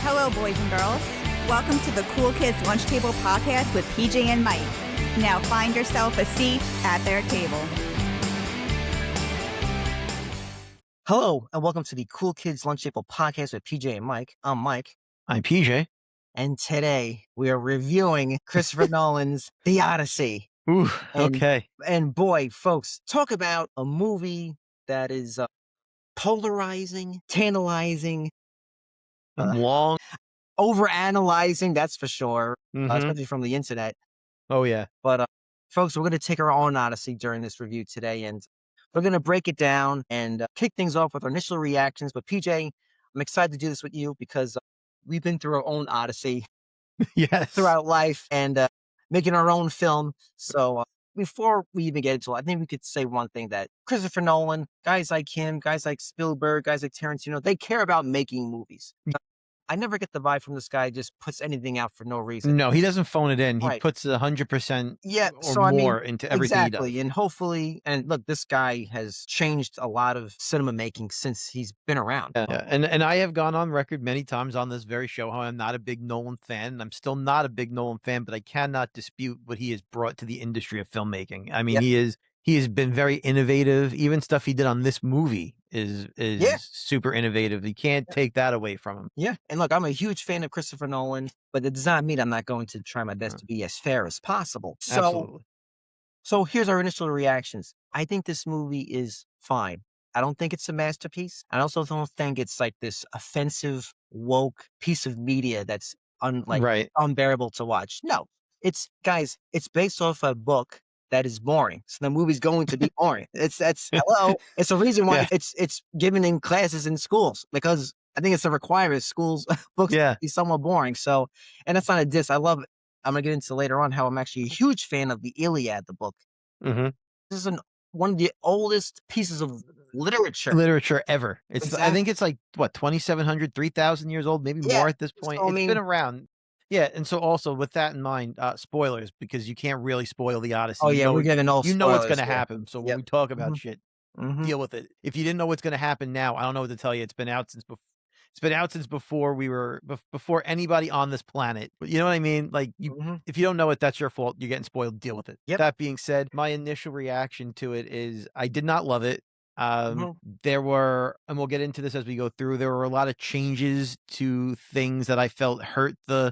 Hello, boys and girls. Welcome to the Cool Kids Lunch Table Podcast with PJ and Mike. Now find yourself a seat at their table. Hello, and welcome to the Cool Kids Lunch Table Podcast with PJ and Mike. I'm Mike. I'm PJ. And today we are reviewing Christopher Nolan's The Odyssey. Ooh, And- okay. And boy, folks, talk about a movie that is polarizing, tantalizing, Long. overanalyzing, that's for sure, Mhm. especially from the internet. Oh, yeah. But folks, we're going to take our own Odyssey during this review today, and we're going to break it down and kick things off with our initial reactions. But PJ, I'm excited to do this with you because we've been through our own Odyssey Yes. throughout life and making our own film. So before we even get into it, I think we could say one thing, that Christopher Nolan, guys like him, guys like Spielberg, guys like Tarantino, they care about making movies. I never get the vibe from this guy just puts anything out for no reason. No, he doesn't phone it in. He Right. puts 100% Yeah, or so I mean, more into everything exactly. he does. And hopefully, and look, this guy has changed a lot of cinema making since he's been around. Yeah. And I have gone on record many times on this very show how I'm not a big Nolan fan. And I'm still not a big Nolan fan, but I cannot dispute what he has brought to the industry of filmmaking. I mean, Yep. he has been very innovative. Even stuff he did on this movie is Yeah. super innovative. You can't take that away from him. Yeah. And look, I'm a huge fan of Christopher Nolan, but it does not mean I'm not going to try my best to be as fair as possible. Absolutely. So here's our initial reactions. I think this movie is fine. I don't think it's a masterpiece. I also don't think it's like this offensive, woke piece of media that's Right. unbearable to watch. No, it's based off a book that is boring. So the movie's going to be boring. That's hello. It's a reason why Yeah. it's given in classes in schools, because I think it's a requirement. Schools books Yeah. be somewhat boring. So, and that's not a diss. I love it. I'm gonna get into later on how I'm actually a huge fan of the Iliad, the book. Mm-hmm. This is one of the oldest pieces of literature. Ever. I think it's like what, 2,700, 3,000 years old, maybe Yeah. more at this point. So, I It's mean- been around. Yeah, and so also with that in mind, spoilers, because you can't really spoil the Odyssey. Oh You yeah, know, we're getting all you know what's spoilers going to here. happen. So when Yep. we talk about Mhm. shit, Mhm. deal with it. If you didn't know what's going to happen now, I don't know what to tell you. It's been out since before we were before anybody on this planet. You know what I mean? Like Mhm. if you don't know it, that's your fault. You're getting spoiled. Deal with it. Yep. That being said, my initial reaction to it is I did not love it. Mhm. There were, and we'll get into this as we go through, there were a lot of changes to things that I felt hurt the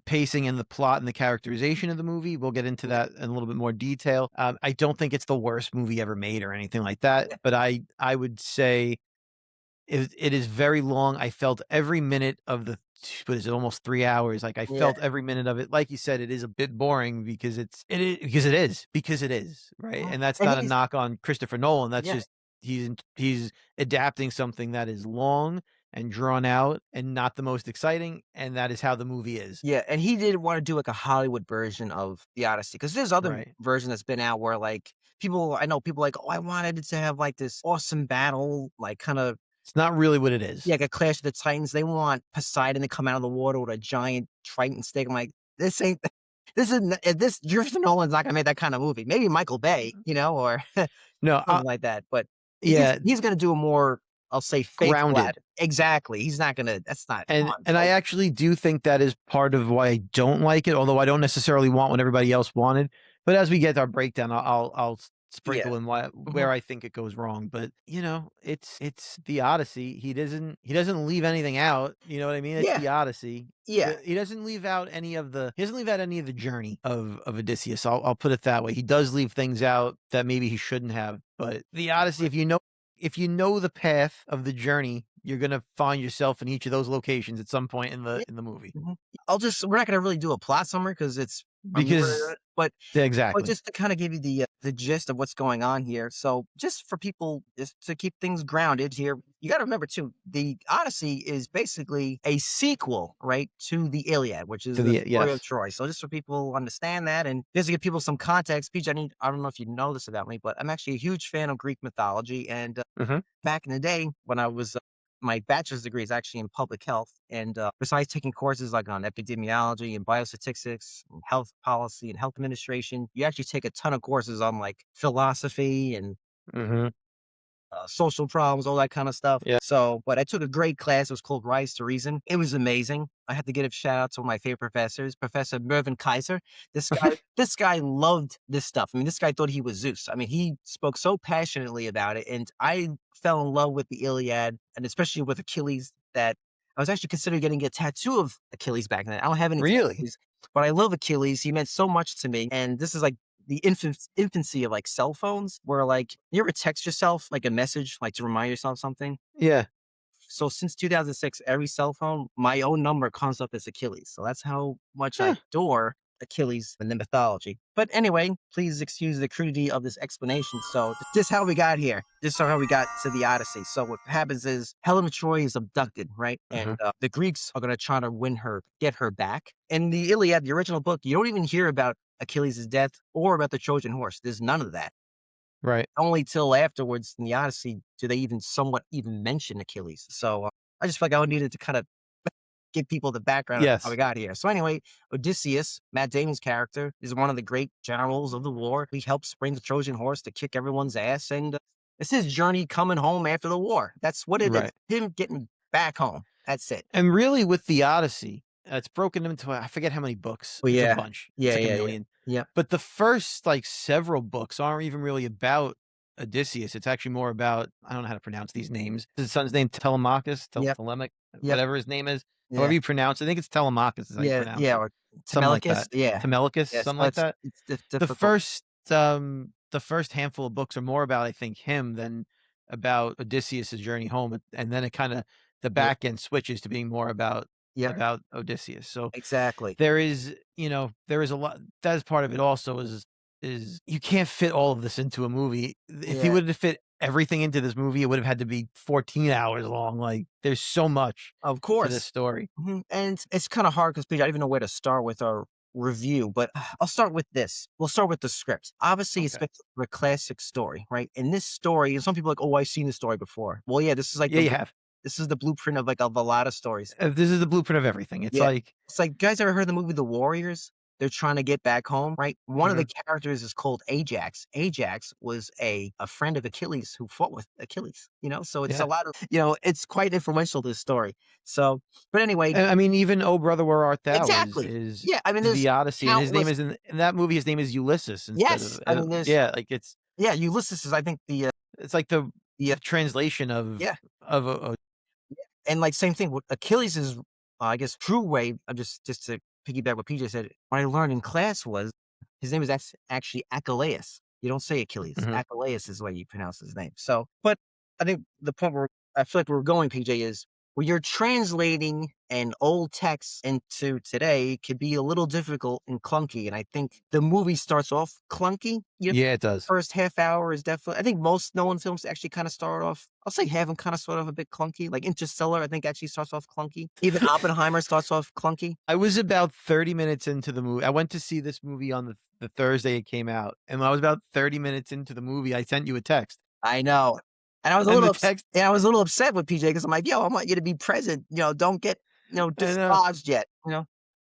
pacing and the plot and the characterization of the movie. We'll get into that in a little bit more detail. I don't think it's the worst movie ever made or anything like that, but I would say it is very long. I felt every minute of what is it, almost 3 hours? Like I felt every minute of it. Like you said, it is a bit boring because it is, right? Mhm. And that's And not a he's- knock on Christopher Nolan. That's Yeah. just he's adapting something that is long and drawn out and not the most exciting, and that is how the movie is. Yeah, and he did want to do like a Hollywood version of the Odyssey, because there's other Right. version that's been out where like I know people like, oh, I wanted it to have like this awesome battle, like kind of It's not really what it is. like a Clash of the Titans. They want Poseidon to come out of the water with a giant Triton stick. I'm like, this ain't. This Christopher Nolan's not gonna make that kind of movie. Maybe Michael Bay, or No, something like that. But yeah, he's gonna do a more, I'll say, faithful grounded. Exactly. He's not gonna. That's not. And fun, I folks. actually do think that is part of why I don't like it, although I don't necessarily want what everybody else wanted. But as we get our breakdown, I'll sprinkle in where I think it goes wrong. But it's the Odyssey. He doesn't leave anything out. You know what I mean? It's the Odyssey. Yeah. He doesn't leave out any of the journey of Odysseus. I'll put it that way. He does leave things out that maybe he shouldn't have. But the Odyssey, if you know the path of the journey, you're gonna find yourself in each of those locations at some point in the movie. Mhm. we're not gonna really do a plot summary because but Exactly. just to kind of give you the gist of what's going on here. So just for people, just to keep things grounded here, you got to remember too, the Odyssey is basically a sequel, right, to the Iliad, which is the story of Troy. So just for people to understand that, and just to give people some context, Peach, I don't know if you know this about me, but I'm actually a huge fan of Greek mythology, and back in the day when I was my bachelor's degree is actually in public health. And besides taking courses like on epidemiology and biostatistics, and health policy and health administration, you actually take a ton of courses on like philosophy and Mhm. social problems, all that kind of stuff. Yeah. So, but I took a great class. It was called Rise to Reason. It was amazing. I had to give a shout out to one of my favorite professors, Professor Mervyn Kaiser. This guy loved this stuff. I mean, this guy thought he was Zeus. I mean, he spoke so passionately about it, and I fell in love with the Iliad, and especially with Achilles. That I was actually considering getting a tattoo of Achilles back then. I don't have any Really? tattoos, but I love Achilles. He meant so much to me, and this is like the infancy of like cell phones where like you ever text yourself like a message like to remind yourself something. Yeah. So since 2006, every cell phone, my own number comes up as Achilles. So that's how much I Huh. adore Achilles and the mythology. But anyway, please excuse the crudity of this explanation. So this is how we got here. This is how we got to the Odyssey. So what happens is Helen of Troy is abducted, right? And the Greeks are going to try to win her, get her back. In the Iliad, the original book, you don't even hear about Achilles' death or about the Trojan horse. There's none of that. Right. Only till afterwards in the Odyssey do they even somewhat even mention Achilles. So I just felt like I needed to kind of give people the background of how we Yes. got here. So anyway, Odysseus, Matt Damon's character, is one of the great generals of the war. He helps bring the Trojan horse to kick everyone's ass, and it's his journey coming home after the war. That's what it is. Right. Him getting back home. That's it. And really with the Odyssey, it's broken into, I forget how many books. Well, It's a yeah. bunch. Yeah, It's like yeah, a yeah. million. Yeah. But the first like several books aren't even really about Odysseus. It's actually more about, I don't know how to pronounce these names. Is his son's name Telemachus? Yep. Telemic? Yep. Whatever his name is. Yeah. However you pronounce it. I think it's Telemachus is how you Yeah. pronounce Yeah. it. Or Something like Telemachus. that. Yeah. Temelicus, Yes. something like that. It's The difficult. first handful of books are more about, I think, him than about Odysseus' journey home. And then it kind of, the Yeah. back end switches to being more about Yeah. Odysseus. So Exactly. there is, there is a lot. That's part of it also is you can't fit all of this into a movie. If you Yeah. would have fit everything into this movie, it would have had to be 14 hours long. Like there's so much Of to course. this story. And it's kind of hard because I don't even know where to start with our review, but I'll start with this. We'll start with the script. Obviously, it's Okay. a classic story, right? In this story, some people are like, oh, I've seen this story before. Well, yeah, this is like Yeah, you have. this is the blueprint of like of a lot of stories. This is the blueprint of everything. It's Yeah. like, It's like, guys ever heard the movie The Warriors? They're trying to get back home, right? One of the characters is called Ajax. Ajax was a friend of Achilles who fought with Achilles, so it's yeah. a lot of, it's quite influential to the story. So, but anyway, And I mean, even "Oh Brother, Where Art Thou" exactly. is Yeah, I mean, there's the Odyssey, and his name countless. is in that movie. His name is Ulysses instead Yes, of, I mean, there's yeah, like yeah, Ulysses is I think it's like the the translation of yeah, of and like same thing with Achilles is I guess true way. I'm just to piggyback what PJ said. What I learned in class was his name is actually Achilles. You don't say Achilles. Mhm. Achilles is the way you pronounce his name. So, but I think the point where I feel like we're going, PJ, is when you're translating an old text into today, it could be a little difficult and clunky. And I think the movie starts off clunky. Yeah, it does. First half hour is definitely. I think most Nolan films actually kind of start off. I'll say half them kind of start off a bit clunky. Like Interstellar, I think actually starts off clunky. Even Oppenheimer starts off clunky. I was about 30 minutes into the movie. I went to see this movie on the Thursday it came out, and when I was about 30 minutes into the movie, I sent you a text. I know, and I was a And little the text, and I was a little upset with PJ because I'm like, yo, I want you to be present. Don't get I know. dislodged yet.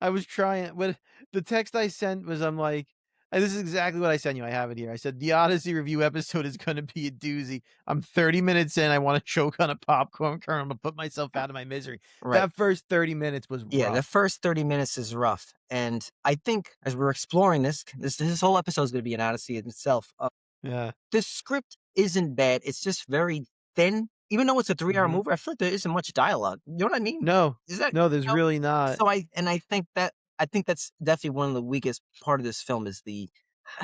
I was trying, but the text I sent was, I'm like, and this is exactly what I sent you. I have it here. I said, the Odyssey review episode is going to be a doozy. I'm 30 minutes in. I want to choke on a popcorn kernel to put myself out of my misery. Right. That first 30 minutes was Yeah, the rough. first 30 minutes is rough. And I think as we're exploring this whole episode is going to be an odyssey in itself. Yeah. The script isn't bad. It's just very thin. Even though it's a 3-hour movie, I feel like there isn't much dialogue. You know what I mean? No, Is that no, there's really not. so I think that's definitely one of the weakest part of this film is I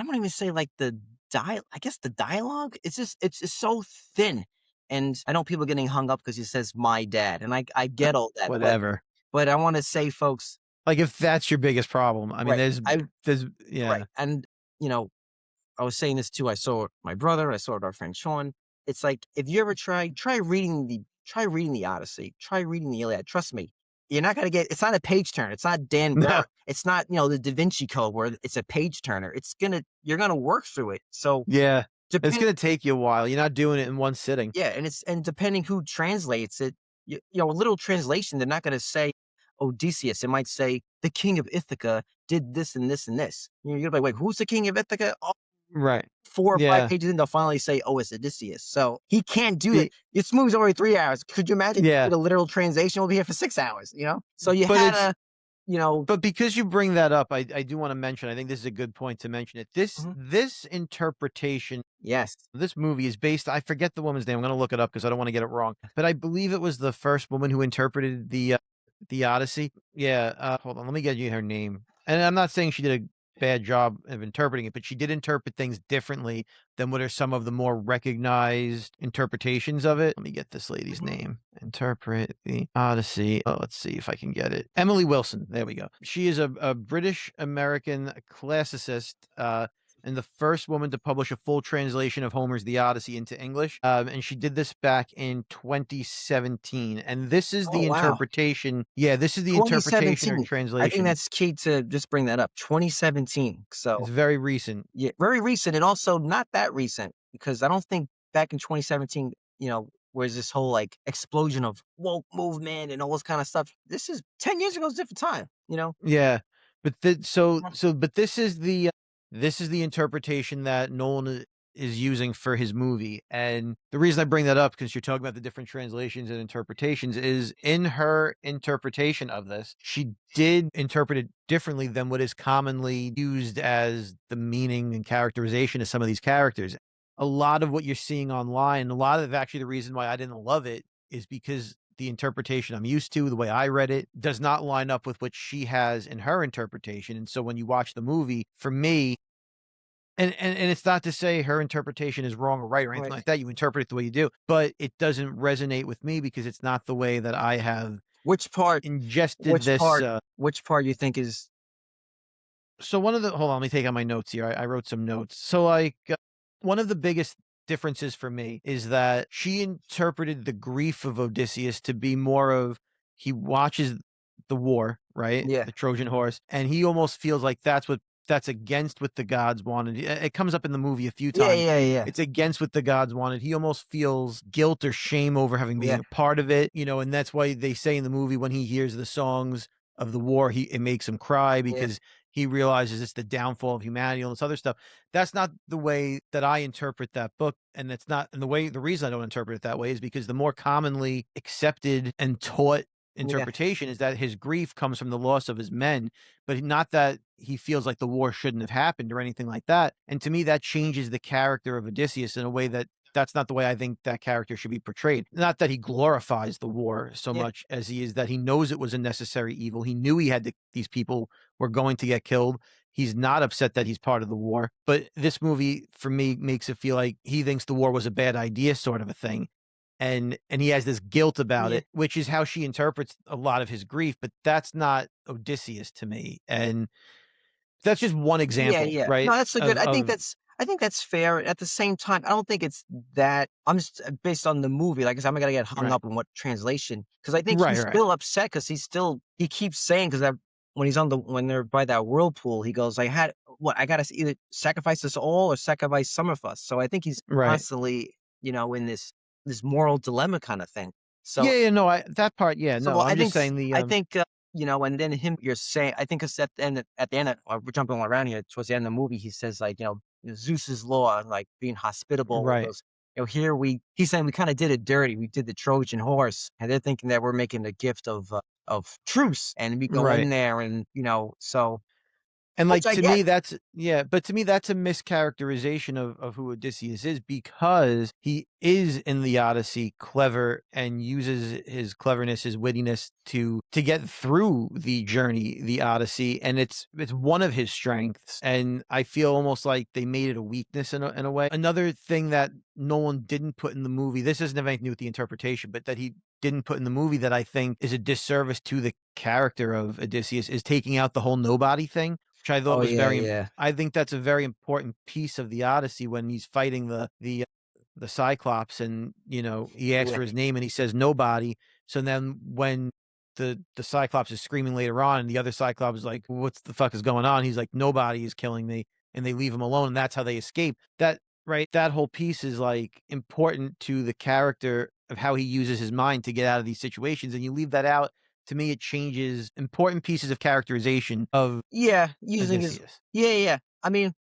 don't even say like the I guess the dialogue. It's just so thin. And I know people getting hung up because he says my dad. And I get all that. Whatever. But I want to say, folks, Like, if that's your biggest problem, I mean, right. there's, yeah. Right. And I was saying this too. I saw it with my brother. I saw it with our friend Sean. It's like if you ever try reading the Odyssey, try reading the Iliad. Trust me, you're not gonna get. It's not a page turner. It's not Dan Brown. No. It's not the Da Vinci Code where it's a page turner. You're gonna work through it. So Yeah. It's depending, going to take you a while. You're not doing it in one sitting. yeah, and depending who translates it, a little translation, they're not going to say Odysseus. It might say the king of Ithaca did this and this and this. You're gonna be like, wait, who's the king of Ithaca? Oh, Right. 4 or 5 Yeah. pages in, they'll finally say, oh, it's Odysseus. So he can't do that. The This movie's already 3 hours. Could you imagine yeah. the literal translation will be here for 6 hours? So you But had it's you know, but because you bring that up, I do wanna mention, I think this is a good point to mention it. This mhm, this interpretation, yes, this movie is based, I forget the woman's name, I'm gonna look it up because I don't wanna get it wrong, but I believe it was the first woman who interpreted the Odyssey. Yeah, hold on, let me get you her name. And I'm not saying she did a bad job of interpreting it, but she did interpret things differently than what are some of the more recognized interpretations of it. Let me get this lady's mhm, name. Interpret the Odyssey. Oh, let's see if I can get it. Emily Wilson. There we go. She is a British American classicist, and the first woman to publish a full translation of Homer's The Odyssey into English. And she did this back in 2017. And this is oh the wow, interpretation. Yeah, this is the interpretation or 2017. I think translation. that's key to just bring that up. 2017. It's So very recent. yeah, very recent, and also not that recent because I don't think back in 2017, was this whole like explosion of woke movement and all this kind of stuff. This is 10 years ago, it's a different time. Yeah, but Mhm. but this is the interpretation that Nolan is using for his movie, and the reason I bring that up, because you're talking about the different translations and interpretations, is in her interpretation of this, she did interpret it differently than what is commonly used as the meaning and characterization of some of these characters. A lot of what you're seeing online, a lot of actually the reason why I didn't love it is because the interpretation I'm used to, the way I read it, does not line up with what she has in her interpretation. And so when you watch the movie, for me, and it's not to say her interpretation is wrong or right or anything Right. like that. You interpret it the way you do, but it doesn't resonate with me because it's not the way that I have Which part? ingested Which this. part? Which part you think is So one of the hold on, let me take out my notes here. I wrote some notes. So like one of the biggest differences for me is that she interpreted the grief of Odysseus to be more of he watches the war, right? yeah, The Trojan horse, and he almost feels like that's against what the gods wanted. It comes up in the movie a few yeah, times. yeah, yeah, It's against what the gods wanted. He almost feels guilt or shame over having yeah, being a part of it, and that's why they say in the movie when he hears the songs of the war, it makes him cry yeah, because he realizes it's the downfall of humanity and all this other stuff. That's not the way that I interpret that book. And it's not, and the reason I don't interpret it that way is because the more commonly accepted and taught yeah, interpretation is that his grief comes from the loss of his men, but not that he feels like the war shouldn't have happened or anything like that. And to me, that changes the character of Odysseus in a way that that's not the way I think that character should be portrayed. Not that he glorifies the war so yeah, much as he is that he knows it was a necessary evil. He knew he had these people were going to get killed. He's not upset that he's part of the war. But this movie, for me, makes it feel like he thinks the war was a bad idea, sort of a thing. And he has this guilt about yeah, it, which is how she interprets a lot of his grief, but that's not Odysseus to me. And that's just one yeah, example, yeah. No, right? that's a good. I think that's fair. At the same time, I don't think it's that. I'm just based on the movie. Like I said, I'm not gonna get hung Right. up on what translation because I think Right, he's right. still upset because he keeps saying because when they're by that whirlpool, he goes, "I had what I gotta either sacrifice us all or sacrifice some of us." So I think he's Right. constantly, in this moral dilemma kind of thing. So Yeah, yeah, no, I that part, yeah, So no, well, I'm just saying the, I think and then him you're saying I think 'cause at the end of, we're jumping all around here towards the end of the movie, he says like, Zeus's law, like being hospitable. He right, goes, here he's saying we kind of did it dirty. We did the Trojan horse, and they're thinking that we're making a gift of truce, and we go in right. there and so And, which like, I to get. me, that's yeah, but to me, that's a mischaracterization of who Odysseus is because he is in the Odyssey clever and uses his cleverness, his wittiness to get through the journey, the Odyssey, and it's one of his strengths, and I feel almost like they made it a weakness in a way. Another thing that Nolan didn't put in the movie, this doesn't have anything to do with the interpretation, but that he didn't put in the movie that I think is a disservice to the character of Odysseus is taking out the whole nobody thing, which I thought Oh was yeah, very yeah, I think that's a very important piece of the Odyssey when he's fighting the Cyclops and, he asks yeah, for his name and he says nobody. So then when the Cyclops is screaming later on and the other Cyclops is like, "What's the fuck is going on?" He's like, "Nobody is killing me." And they leave him alone and that's how they escape. right? That whole piece is, like, important to the character of how he uses his mind to get out of these situations, and you leave that out, to me, it changes important pieces of characterization of Yeah, using his Odysseus. yeah, yeah, yeah. I mean,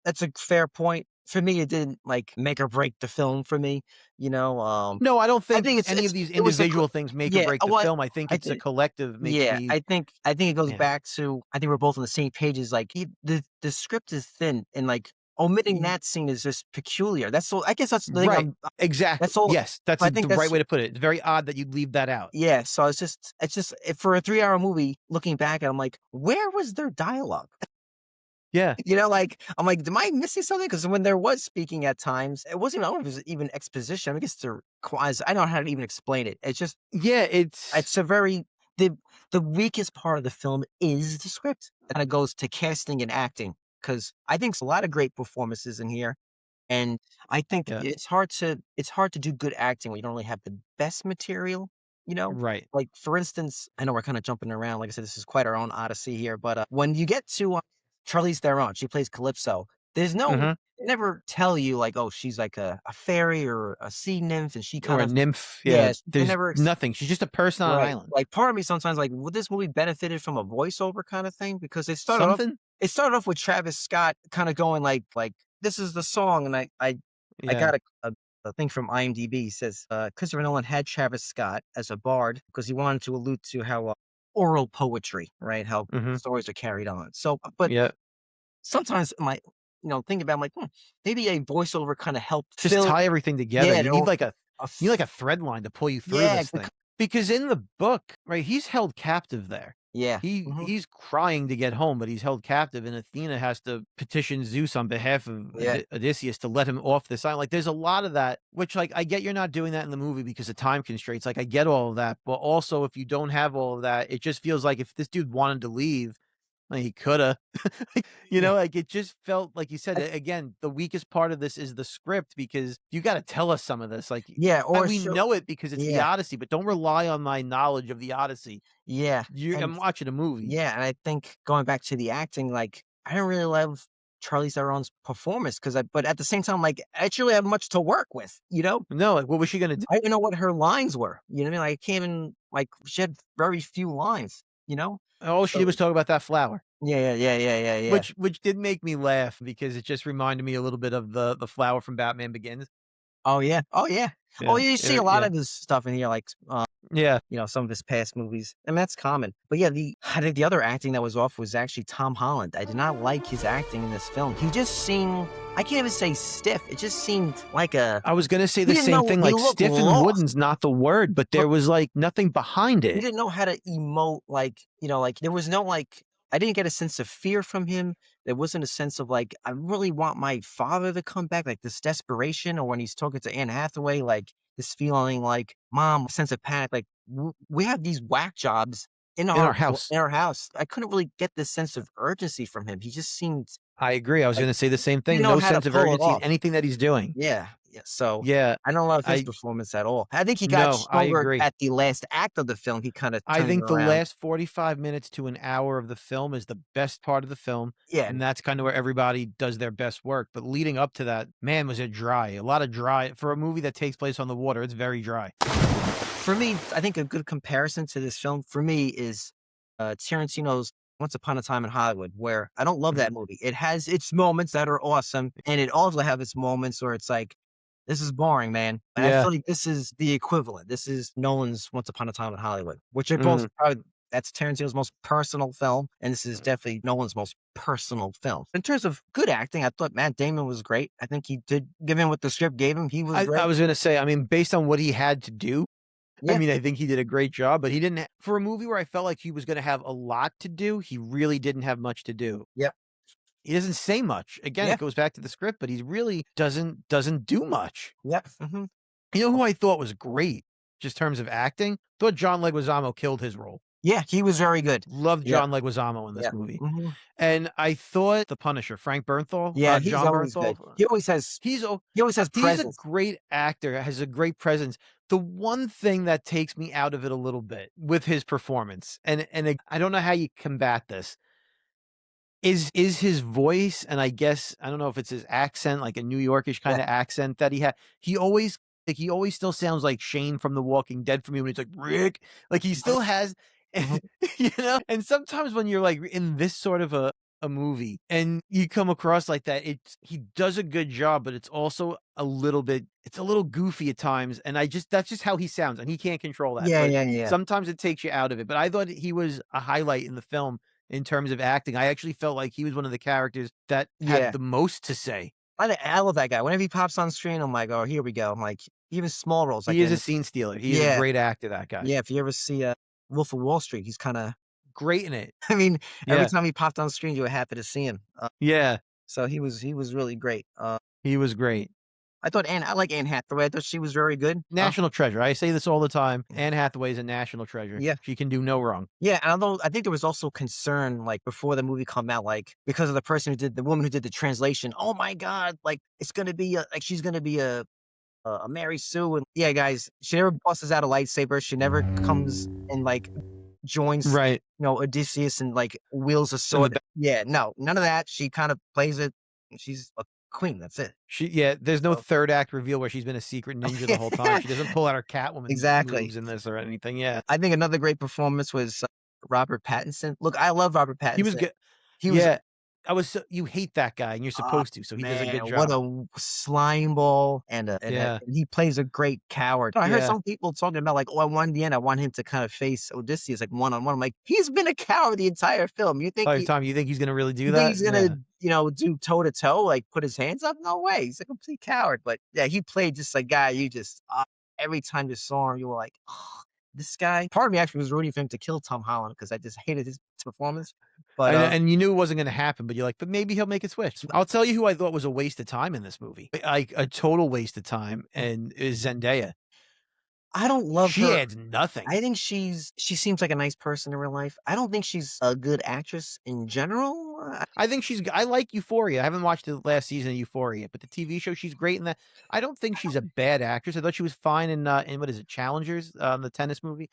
that's a fair point. For me, it didn't, like, make or break the film for me, you know, No, I don't I think think any of these it was a co individual things make or yeah, break the what film. I think I it's a think collective makes yeah, me I think it goes yeah. back to I think we're both on the same page is, like, the script is thin and, like, omitting Y that scene is just peculiar. That's all I guess that's the thing Right. Exactly. that's all Yes, that's I the think right that's way to put it. It's very odd that you'd leave that out. yeah, so it's just for a 3-hour movie, looking back, I'm like, "Where was their dialogue?" Yeah. You know, like, I'm like, "Am I missing something?" Because when there was speaking at times, it wasn't I don't know if it was even exposition. I guess they're quasi I don't know how to even explain it. Yeah, it's It's a very the the weakest part of the film is the script, and it goes to casting and acting because I think a lot of great performances in here, and I think yeah, it's hard to do good acting when you don't really have the best material, you know? right. Like, for instance, I know we're kinda jumping around, like I said, this is quite our own odyssey here, but, when you get to, Charlize Theron, she plays Calypso, there's no Mhm. they never tell you, like, "Oh, she's like a fairy or a sea nymph," and she kind Or a of nymph, yeah, yeah, they there's never nothing. She's just a person on an right. island. Like, part of me sometimes, like, would this movie benefited from a voiceover kinda thing? Because Something? it started off with Travis Scott kinda going like, "This is the song," and I Yeah. got a thing from IMDb says, Christopher Nolan had Travis Scott as a bard because he wanted to allude to how, oral poetry, right? How Mhm. stories are carried on. So, but Yeah. sometimes thinking about, I'm like, maybe a voiceover kinda helped Just fill tie everything together. yeah, or a You need like f a thread line to pull you through yeah, this thing. Because in the book, right, he's held captive there. yeah, mhm, He's crying to get home, but he's held captive, and Athena has to petition Zeus on behalf of yeah, Odysseus to let him off this island. Like, there's a lot of that, which, like, I get you're not doing that in the movie because of time constraints. Like, I get all of that, but also if you don't have all of that, it just feels like if this dude wanted to leave, like, he coulda. yeah, Like, it just felt like you said, again, the weakest part of this is the script because you gotta tell us some of this, like, yeah, or we show know it because it's the yeah, Odyssey, but don't rely on my knowledge of the Odyssey. yeah, and I'm watching a movie. yeah, and I think going back to the acting, like, I didn't really love Charlize Theron's performance because but at the same time, like, I truly have much to work with, you know? No, like, what was she gonna do? I didn't know what her lines were, you know what I mean? Like, I can't even like, she had very few lines, you know? All she did So was talk about that flower, yeah, yeah, yeah, yeah, yeah, yeah. which did make me laugh because it just reminded me a little bit of the flower from Batman Begins. Oh, yeah. Oh, yeah. Oh, Yeah, yeah, you see a lot yeah, of his stuff in here, like, yeah. some of his past movies, and that's common. But yeah, the I think the other acting that was off was actually Tom Holland. I did not like his acting in this film. He just seemed I can't even say stiff. It just seemed like a I was gonna say he the didn't same know thing, he like, looked stiff and lost. wooden's not the word, but there Look, was, like, nothing behind he it. didn't know how to emote, like, like there was no like I didn't get a sense of fear from him. There wasn't a sense of like, I really want my father to come back, like this desperation, or when he's talking to Anne Hathaway, like this feeling like mom, sense of panic, like we have these whack jobs In our house. in our house. I couldn't really get this sense of urgency from him. He just seemed I agree, I was like gonna say the same he didn't thing, know no how to sense of pull it urgency in off. anything that he's doing. Yeah, yeah. So Yeah, I don't love his I performance at all. I think he got no, I stronger agree. at the last act of the film. He kind of I turned it think the around. last 45 minutes to an hour of the film is the best part of the film, Yeah, and that's kinda where everybody does their best work, but leading up to that, man, was it dry, a lot of dry for a movie that takes place on the water, it's very dry. for me, I think a good comparison to this film for me is Tarantino's Once Upon a Time in Hollywood, where I don't love Mhm. that movie. It has its moments that are awesome, and it also have its moments where it's like, this is boring, man. And I Yeah. feel like this is the equivalent. This is Nolan's Once Upon a Time in Hollywood, which are both Mhm. probably that's Tarantino's most personal film, and this is definitely Nolan's most personal film. In terms of good acting, I thought Matt Damon was great. I think he did given what the script gave him, he was I great. was gonna say, I mean, based on what he had to do, I Yeah, mean, I think he did a great job, but he didn't for a movie where I felt like he was gonna have a lot to do, he really didn't have much to do. yep, He doesn't say much. Again, yeah, it goes back to the script, but he really doesn't do much. yep, mhm. You know who I thought was great, just terms of acting? Thought John Leguizamo killed his role. Yeah, he was very good. Loved Yep, John Leguizamo in this yep, movie. mhm. And I thought the Punisher, Frank Bernthal, Yeah, he's John always Bernthal, good. he's o He always has he's a presence. great actor, has a great presence. The one thing that takes me out of it a little bit with his performance, and I don't know how you combat this, is his voice, and I guess I don't know if it's his accent, like a New Yorkish Yeah. kinda accent that he had. He always still sounds like Shane from The Walking Dead for me when he's like, "Rick." Like, he still has Mhm. you know? And sometimes when you're, like, in this sort of a movie and you come across like that, he does a good job, but it's also it's a little goofy at times, and that's just how he sounds, and he can't control that, Yeah, but yeah, yeah. sometimes it takes you out of it, but I thought he was a highlight in the film in terms of acting. I actually felt like he was one of the characters that had Yeah. the most to say. I love that guy. Whenever he pops on screen, I'm like, "Oh, here we go." I'm like, even small roles, like He is a in scene stealer. He is a yeah, great actor, that guy. yeah, if you ever see, Wolf of Wall Street, he's kinda Great in it. I mean, every Yeah. time he popped on screen, you were happy to see him. Yeah. So he was really great. He was great. I like Anne Hathaway. I thought she was very good. National treasure. I say this all the time. Anne Hathaway is a national treasure. Yeah. She can do no wrong. Yeah, and although I think there was also concern, like, before the movie come out, like, because of the woman who did the translation, "Oh my god, like, it's gonna be she's gonna be a Mary Sue," and yeah, guys, she never busts out a lightsaber, she never comes and, like, joins, Right. Odysseus and, like, wields a In the sword. Yeah, no, none of that, she kinda plays it, she's a queen, that's it. there's no So third act reveal where she's been a secret ninja the whole time. She doesn't pull out her Catwoman exactly. moves in this or anything. Yeah. I think another great performance was, Robert Pattinson. Look, I love Robert He was Pattinson. good. He was Yeah. You hate that guy and you're Ah, supposed to, so he does a man, good what a job. slime ball Yeah. and he plays a great coward. I heard Yeah. some people talking about like, "Oh, I want in the end, I want him to kind of face Odysseus like one-on-one." I'm like, "He's been a coward the entire film. Oh, Tom, you think he's gonna really do You think that? he's gonna, Yeah. do toe to toe, like put his hands up? No way. He's a complete coward." But yeah, he played just a guy you just every time you saw him, you were like, "Oh, this guy." Part of me actually was rooting for him to kill Tom Holland because I just hated his performance. But And you knew it wasn't gonna happen, but you're like, "But maybe he'll make a switch." I'll tell you who I thought was a waste of time in this movie, like, a total waste of time, and is Zendaya. I don't love She her. adds nothing. I think she seems like a nice person in real life. I don't think she's a good actress in general. I like Euphoria. I haven't watched the last season of Euphoria, but the TV show, she's great in that. I don't think she's a bad actress. I thought she was fine in what is it, Challengers, the tennis movie.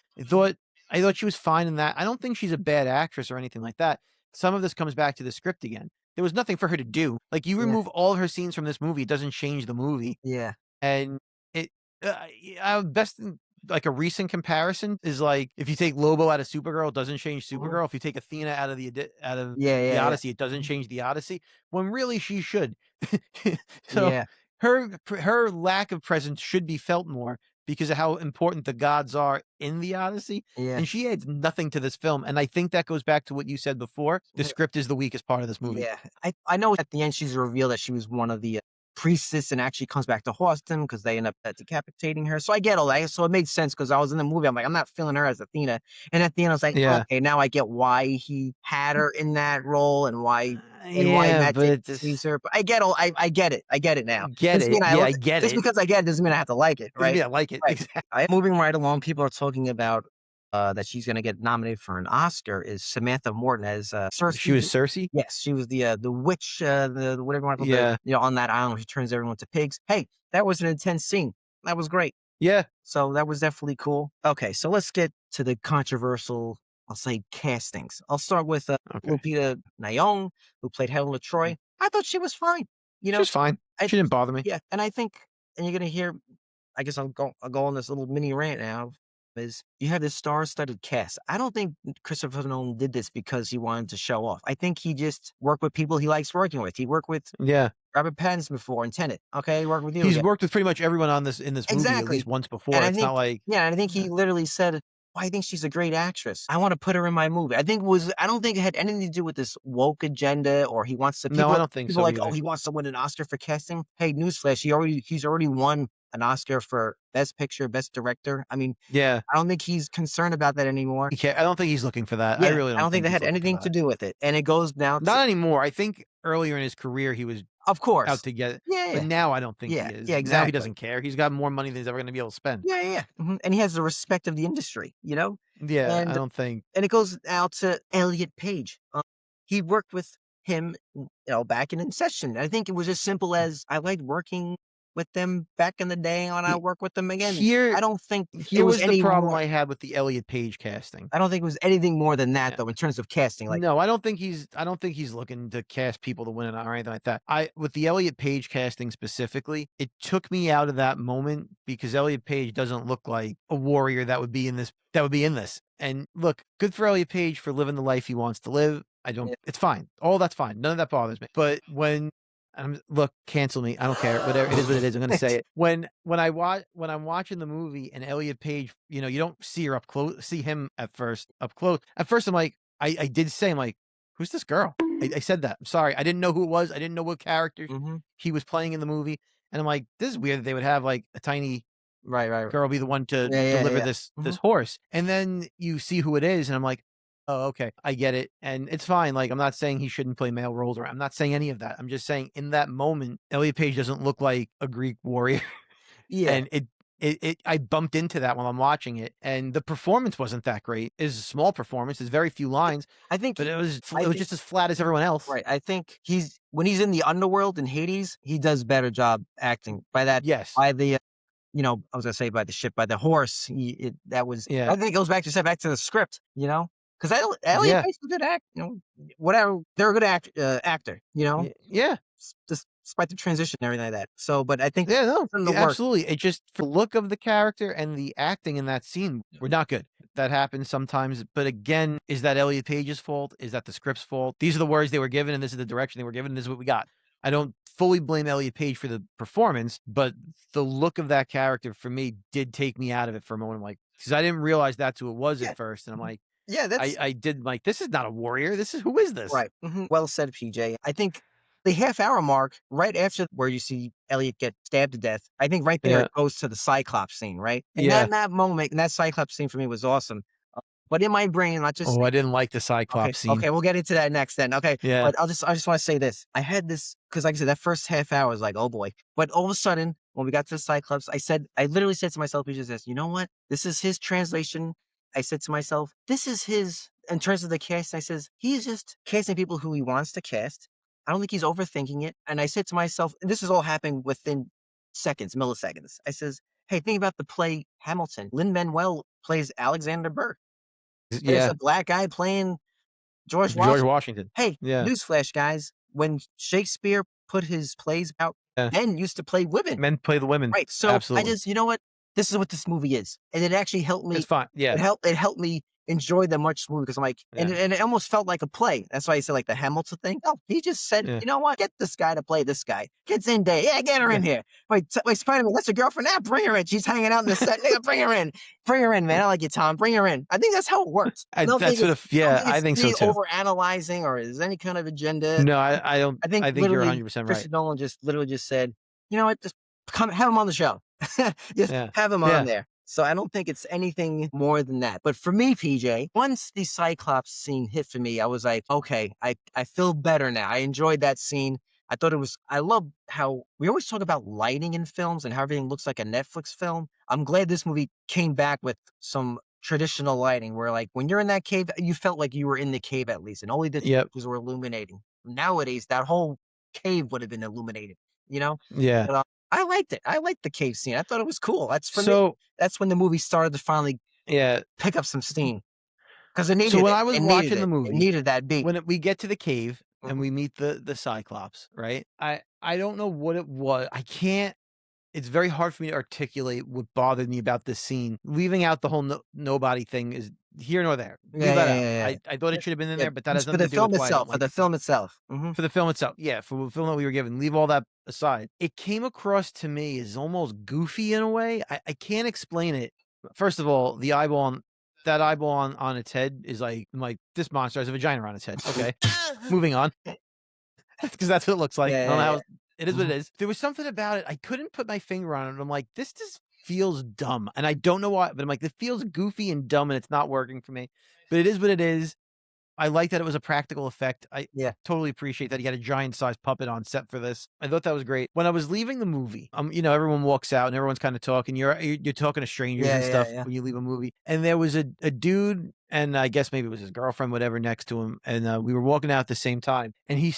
I thought she was fine in that. I don't think she's a bad actress or anything like that. Some of this comes back to the script again. There was nothing for her to do. Like, you Yeah, remove all of her scenes from this movie, it doesn't change the movie. yeah, And it best in like, a recent comparison is, like, if you take Lobo out of Supergirl, it doesn't change mhm, Supergirl. If you take Athena out of yeah, the yeah, yeah, Odyssey, it doesn't change the Odyssey, when really she should. So, yeah, her lack of presence should be felt more because of how important the gods are in the Odyssey, yeah. and she adds nothing to this film, and I think that goes back to what you said before. The script is the weakest part of this movie. Yeah, I know at the end she's revealed that she was one of the, priestess and actually comes back to haunt them because they end up, decapitating her, so I get all that, so it made sense because I was in the movie, I'm like, "I'm not feeling her as Athena," and at the end, I was like, Yeah. "Okay, now I get why he had her in that role and why Yeah, Matt Damon but sees this her," but I get it, I get it now. get Doesn't it. mean I Yeah, love I it. get Just it. because I get it doesn't mean I have to like it, Doesn't right? mean I like it. Right. Exactly. Moving right along, people are talking about, that she's gonna get nominated for an Oscar is Samantha Morton as, She Cersei. was Cersei? Yes, she was the witch, the whatever you wanna call Yeah. on that island, she turns everyone to pigs. Hey, that was an intense scene. That was great. Yeah. So that was definitely cool. Okay, so let's get to the controversial, I'll say, castings. I'll start with, Okay. Lupita Nyong'o, who played Helena Troy. I thought she was fine. You She know, was fine. I She didn't bother me. yeah, and I think and you're gonna hear I guess I'll go on this little mini rant now, is you have this star-studded cast. I don't think Christopher Nolan did this because he wanted to show off. I think he just worked with people he likes working with. He worked with Yeah. Robert Pattinson before in Tenet. Okay, he worked with you He's again. worked with pretty much everyone in this movie at Exactly. least once And before. I It's not think like yeah, and I think he literally said, "Oh, I think she's a great actress. I wanna put her in my movie." I don't think it had anything to do with this woke agenda or he wants to no, I don't think people are so like, "Oh, either. he wants to win an Oscar for casting." Hey, newsflash, he's already won an Oscar for Best Picture, Best Director. I mean, Yeah. I don't think he's concerned about that anymore. I don't think he's looking for that. I Yeah, really I don't don't think think that he's had looking for anything to that. do with it, and it goes now to Not anymore. I think earlier in his career he was of out course. to get it, Yeah, but yeah. now I don't think he Yeah, is. yeah, Now he exactly. doesn't care. He's got more money than he's ever gonna be able to spend. Yeah, yeah, yeah, and he has the respect of the industry, you know? Yeah, I And don't think and it goes out to Elliot Page. He worked with him, back in Incession. I think it was as simple as I liked working with them back in the day when I He- work with them again. Here, I don't think it here was was the any problem more. I had with the Elliot Page casting. I don't think it was anything more than that Yeah. though in terms of casting. Like, No, I don't think he's looking to cast people to win it or anything like that. With the Elliot Page casting specifically, it took me out of that moment because Elliot Page doesn't look like a warrior that would be in this. And look, good for Elliot Page for living the life he wants to live. yeah. It's fine. All that's fine. None of that bothers me. But look, cancel me. I don't care. Whatever it is, what it is. I'm going to say it. When I'm watching the movie and Elliot Page, you don't see her up close, see him at first up close. At first, I'm like, I did say, I'm like, who's this girl? I said that. I'm sorry. I didn't know who it was. I didn't know what character Mhm. he was playing in the movie. And I'm like, this is weird that they would have like a tiny Right. girl be the one to Yeah. deliver Yeah. this Mhm. horse. And then you see who it is, and I'm like, oh, okay, I get it. And it's fine. Like, I'm not saying he shouldn't play male roles, or I'm not saying any of that. I'm just saying in that moment, Elliot Page doesn't look like a Greek warrior. Yeah. And I bumped into that while I'm watching it, and the performance wasn't that great. It's a small performance. There's very few lines, I think but it was I think just as flat as everyone else. right. I think when he's in the underworld in Hades, he does better job acting. Yes. By the I was gonna say by the ship, by the horse. That was. Yeah. I think it goes back to the script. Because Elliot Yeah. Page's a good act. Whatever. They're a good actor. Yeah. Despite the transition and everything like that. So, but I think Yeah, no, from the work. absolutely. It just for the look of the character and the acting in that scene were not good. That happens sometimes, but again, is that Elliot Page's fault? Is that the script's fault? These are the words they were given, and this is the direction they were given, and this is what we got. I don't fully blame Elliot Page for the performance, but the look of that character for me did take me out of it for a moment. I'm like, because I didn't realize that's who it was Yeah. at first, and I'm like, Yeah, that's I did like, this is not a warrior. Who is this? right. Well said, PJ. I think the half-hour mark, right after where you see Elliot get stabbed to death, I think right there Yeah, it goes to the Cyclops scene, right? And yeah. that moment, and that Cyclops scene for me was awesome. But in my brain, not just Oh, I didn't like the okay, Cyclops scene. okay, we'll get into that next then. Okay, Yeah, but I just want to say this. I had this because, like I said, that first half hour was like, oh boy. But all of a sudden, when we got to the Cyclops, I literally said to myself, he just says, you know what? This is his translation. I said to myself, this is his. In terms of the cast, I says he's just casting people who he wants to cast. I don't think he's overthinking it. And I said to myself, and this is all happening within seconds, milliseconds. I says, hey, think about the play Hamilton. Lin-Manuel plays Alexander Burke. There's yeah. a black guy playing George George Washington. Washington. Hey, Yeah, newsflash, guys. When Shakespeare put his plays out, yeah. men used to play women. Men play the women. Right. So I Absolutely. just, you know what? This is what this movie is. And it actually helped me. It's fine. Yeah, It helped me enjoy the much movie because I'm like, yeah, and it almost felt like a play. That's why I said like the Hamilton thing. Oh, he just said, yeah, you know what? Get this guy to play this guy. Get Zendaya. Yeah, get her in yeah. here. Wait, Spider-Man, that's your girlfriend. Now bring her in. She's hanging out in the set. Nigga, bring her in. Bring her in, man. I like you, Tom. Bring her in. I think that's how it works. I don't think it's, I don't think I it's think so me too. over analyzing or is any kind of agenda. No, I don't. I think I think you're literally 100% right. Christopher Nolan just literally just said, you know what? Just come have him on the show. Just Yeah, have him yeah. on there. So I don't think it's anything more than that. But for me, PJ, once the Cyclops scene hit for me, I was like, okay, I feel better now. I enjoyed that scene. I love how we always talk about lighting in films and how everything looks like a Netflix film. I'm glad this movie came back with some traditional lighting where like when you're in that cave, you felt like you were in the cave at least and only the Yep. torches were illuminating. Nowadays, that whole cave would have been illuminated, you know? Yeah. But, I liked it. I liked the cave scene. I thought it was cool. That's for me. So That's when the movie started to finally yeah. pick up some steam because it So needed when it. I was It needed watching the it. It movie, needed that beat. when we get to the cave and Mhm. we meet the Cyclops, right? I don't know what it was. I can't. It's very hard for me to articulate what bothered me about this scene. Leaving out the whole nobody thing is here nor there. Leave that out. I thought it should have been in Yeah, there, but that has just for nothing the to do with film why I don't itself. For like the it. film itself. For the film itself. Yeah, for the film that we were given. Leave all that aside. It came across to me as almost goofy in a way. I can't explain it. First of all, that eyeball on its head is like, I'm like, this monster has a vagina on its head. Okay. Moving on. Because that's what it looks like. I don't know how it is what it is. There was something about it. I couldn't put my finger on it. I'm like, this just feels dumb. And I don't know why, but I'm like, this feels goofy and dumb and it's not working for me. But it is what it is. I like that it was a practical effect. I Yeah. totally appreciate that he had a giant sized puppet on set for this. I thought that was great. When I was leaving the movie, everyone walks out and everyone's kind of talking. You're talking to strangers Yeah, and yeah, stuff yeah. when you leave a movie. And there was a dude, and I guess maybe it was his girlfriend, whatever, next to him. And we were walking out at the same time. And he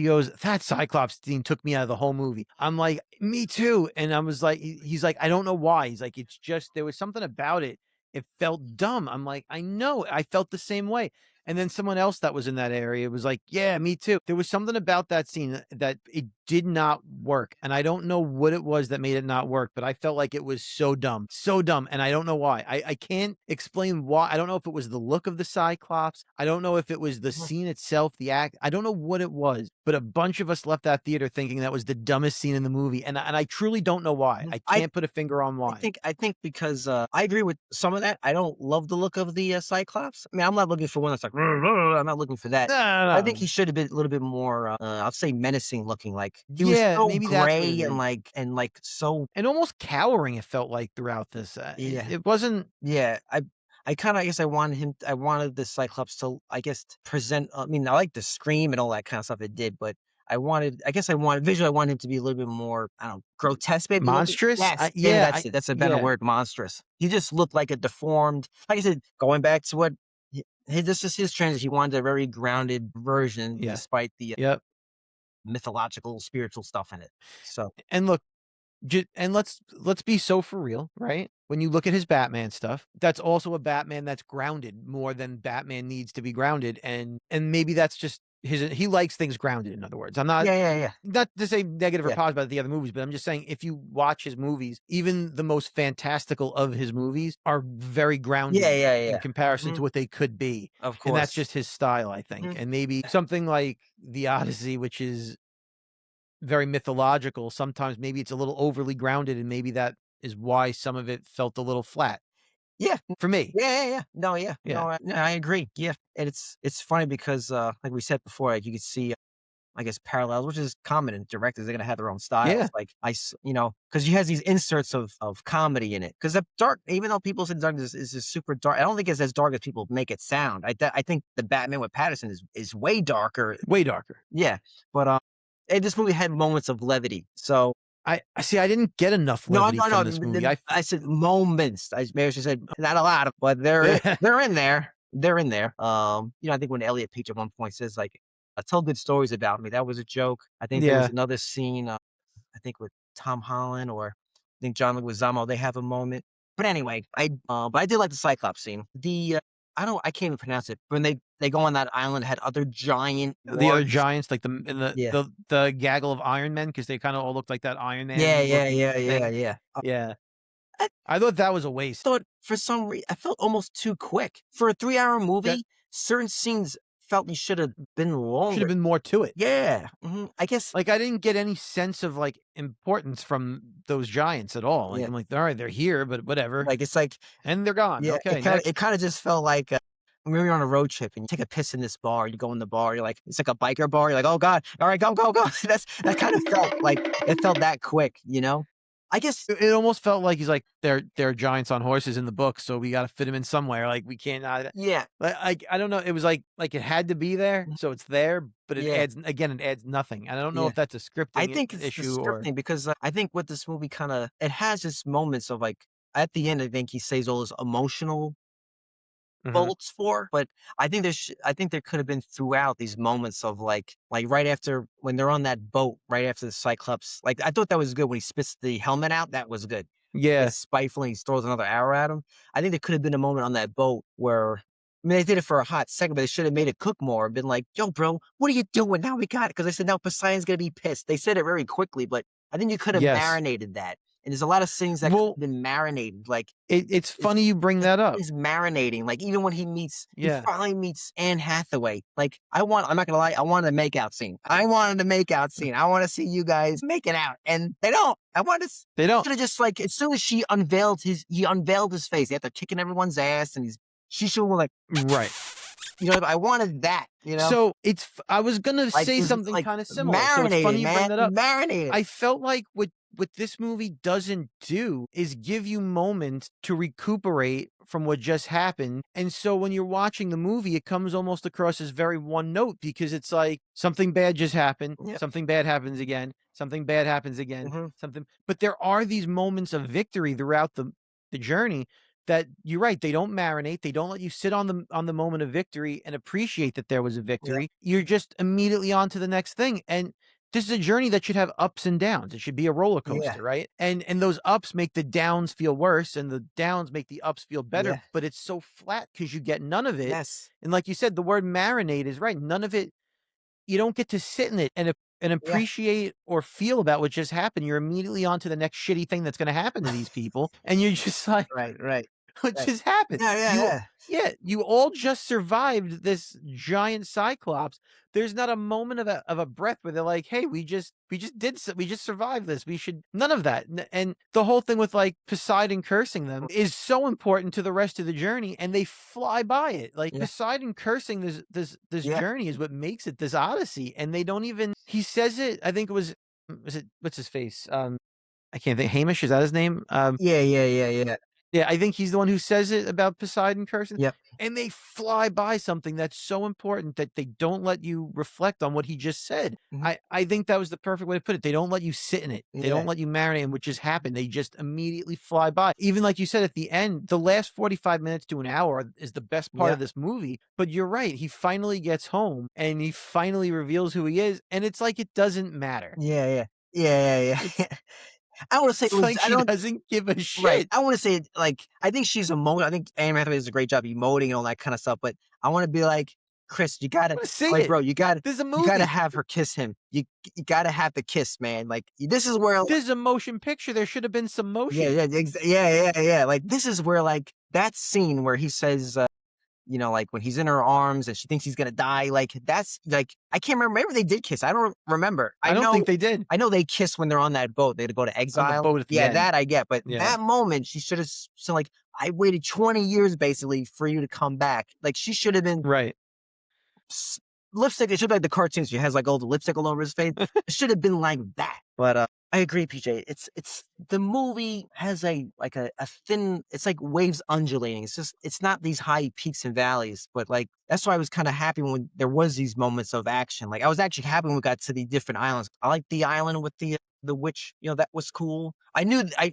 goes, that Cyclops scene took me out of the whole movie. I'm like, me too. And I was like, he's like, I don't know why. He's like, it's just, there was something about it. It felt dumb. I'm like, I know. I felt the same way. And then someone else that was in that area was like, yeah, me too. There was something about that scene that it did not work. And I don't know what it was that made it not work, but I felt like it was so dumb, so dumb. And I don't know why. I can't explain why. I don't know if it was the look of the Cyclops. I don't know if it was the scene itself, the act. I don't know what it was, but a bunch of us left that theater thinking that was the dumbest scene in the movie. And I truly don't know why. I can't put a finger on why. I think because I agree with some of that. I don't love the look of the Cyclops. I mean, I'm not looking for one that's like, I'm not looking for that. No. I think he should have been a little bit more, I'll say menacing looking. Like he was Yeah, so maybe that's what it gray is. and like so. And almost cowering, it felt like throughout this. Yeah. It wasn't. Yeah, I kind of, I guess I wanted the Cyclops to, I guess, present, I mean, I like the scream and all that kind of stuff it did, but visually, I wanted him to be a little bit more, I don't know, grotesque, maybe a little bit. Monstrous? Yes, maybe Yeah, that's it. That's a better word, monstrous. He just looked like a deformed, like I said, going back to what, this is his transition. He wanted a very grounded version, Yeah. despite the Yep. mythological, spiritual stuff in it. So, And look, and let's be so for real, right? When you look at his Batman stuff, that's also a Batman that's grounded more than Batman needs to be grounded, and maybe that's just he likes things grounded. In other words, I'm not yeah. not to say negative or Yeah. positive about the other movies, but I'm just saying if you watch his movies, even the most fantastical of his movies are very grounded Yeah. in comparison to Mhm. what they could be. Of And that's course. just his style, I think. Mhm. And maybe something like the Odyssey, which is very mythological, sometimes maybe it's a little overly grounded, and maybe that is why some of it felt a little flat Yeah. for me. Yeah. No, yeah. Yeah. No, I agree. Yeah. And it's funny because like we said before, like you could see I guess parallels, which is common in directors. They're gonna have their own styles. Yeah. Like because you have these inserts of comedy in it. Because the dark, even though people say dark is just super dark, I don't think it's as dark as people make it sound. I think the Batman with Pattinson is way darker. Way darker. Yeah, but and this movie had moments of levity. So I see. I didn't get enough no, levity from this movie. I said moments. Maybe I should said not a lot, but they're in there. They're in there. I think when Elliot Page at one point says like, "Tell good stories about me." That was a joke. I think there was Yeah. another scene. I think with Tom Holland or I think John Leguizamo. They have a moment. But anyway, but I did like the Cyclops scene. I can't even pronounce it. When they go on that island, had other giant The other wargs. giants, like the Yeah. the gaggle of Iron Men, because they kind of all looked like that Iron Man. Yeah. looking thing. Yeah. Yeah. I I thought that was a waste. thought for some reason I felt almost too quick for a 3-hour movie. That Certain scenes felt you should have been should longer. have been more to it. Yeah, I guess. Like I didn't get any sense of like importance from those giants at all. Like Yeah. I'm like, all right, they're here, but whatever, Like it's like and they're gone. yeah, Okay, next. it kind of just felt like when you're on a road trip and you take a piss in this bar, you go in the bar, you're like it's like a biker bar. You're like, oh god, all right, go. That kind of felt like it felt that quick. I guess. It almost felt like he's like they're giants on horses in the book, so we got to fit him in somewhere. Like we can't. Yeah. I don't know. It was like it had to be there, so it's there, but it Yeah. adds nothing. And I don't know Yeah. if that's a scripting I think it's the issue or scripting because I think what this movie it has just moments of like at the end. I think he says all his emotional Mhm. bolts for, but I think I think there could have been throughout these moments of like right after when they're on that boat, right after the Cyclops. Like I thought that was good when he spits the helmet out. That was good. yeah, It's spiteful. He throws another arrow at him. I think there could have been a moment on that boat where. I mean, they did it for a hot second, but they should have made it cook more and been like, yo, bro, what are you doing? Now we got it. Because they said, now Poseidon's going to be pissed. They said it very quickly, but I think you could have Yes. marinated that. And there's a lot of things that could have been marinated. Like, it's funny you bring that up. he's marinating. Like, even when he Yeah. finally meets Anne Hathaway. Like, I'm not going to lie, I wanted a makeout scene. I wanted a makeout scene. I want to see you guys making out. And they don't. They don't. Should have just like, as soon as he unveiled his face, after kicking everyone's ass and she should have like, Right. I wanted that, So I was gonna Like, say it's something like kind of similar. So it's marinated, funny you bring man. that up. Marinated. I felt like with what this movie doesn't do is give you moments to recuperate from what just happened. And so when you're watching the movie, it comes almost across as very one note because it's like something bad just happened, Yep. something bad happens again, something bad happens again, Hmm. something. But there are these moments of victory throughout the journey that you're right, they don't marinate, they don't let you sit on the moment of victory and appreciate that there was a Yep. victory. You're just immediately on to the next thing. And this is a journey that should have ups and downs. It should be a roller Yeah. coaster, right? And those ups make the downs feel worse and the downs make the ups feel better, Yeah. but it's so flat because you get none of it. Yes. And like you said, the word marinate is right. None of it, you don't get to sit in it and Yeah. appreciate or feel about what just happened. You're immediately on to the next shitty thing that's going to happen to these people. And you're just like, Right. Right. what Right. just happened? Yeah. Yeah. You Yeah. yeah, you all just survived this giant cyclops. There's not a moment of a breath where they're like, "Hey, we just survived this. We should." None of that. And the whole thing with like Poseidon cursing them is so important to the rest of the journey, and they fly by it. Like Yeah. Poseidon cursing this Yeah. journey is what makes it this Odyssey, and they don't even. He says it. I think it was it what's his face? I can't think. Hamish, is that his name? Yeah. Yeah. Yeah. Yeah. Yeah, I think he's the one who says it about Poseidon cursing, Yep. and they fly by something that's so important that they don't let you reflect on what he just said. Hmm. I think that was the perfect way to put it. They don't let you sit in it. They Yeah. don't let you marinate in what just happened. They just immediately fly by. Even like you said at the end, the last 45 minutes to an hour is the best part Yeah. of this movie. But you're right. He finally gets home and he finally reveals who he is, and it's like it doesn't matter. Yeah. Yeah. Yeah. Yeah. It's Yeah. I want to say it it's was. like I she don't. doesn't give a Right. shit. I want to say like I think she's emoting. I think Anne Hathaway does a great job emoting and all that kind of stuff. But I want to be like Chris. You I gotta want to see like, it. bro. You gotta. There's a You gotta movie. have her kiss him. You gotta have the kiss, man. Like this is where. This is a motion picture, there should have been some Yeah. motion. Yeah. Yeah. Yeah. Yeah. Like this is where like that scene where he says. Like when he's in her arms and she thinks he's gonna die. Like that's like I can't remember. Maybe they did kiss. I don't remember. I don't think they did. I know they kiss when they're on that boat. They go to On the exile. boat at the Yeah, end. that I get. But Yeah. that moment, she should have said like, "I waited 20 years basically for you to come back." Like she should have been Right. lipstick. It should be like the cartoons. She has like all the lipstick all over his face. It should have been like that. But I agree, PJ. It's the movie has a thin. It's like waves undulating. It's not these high peaks and valleys. But like that's why I was kind of happy when there was these moments of action. Like I was actually happy when we got to the different islands. I like the island with the witch. That was cool. I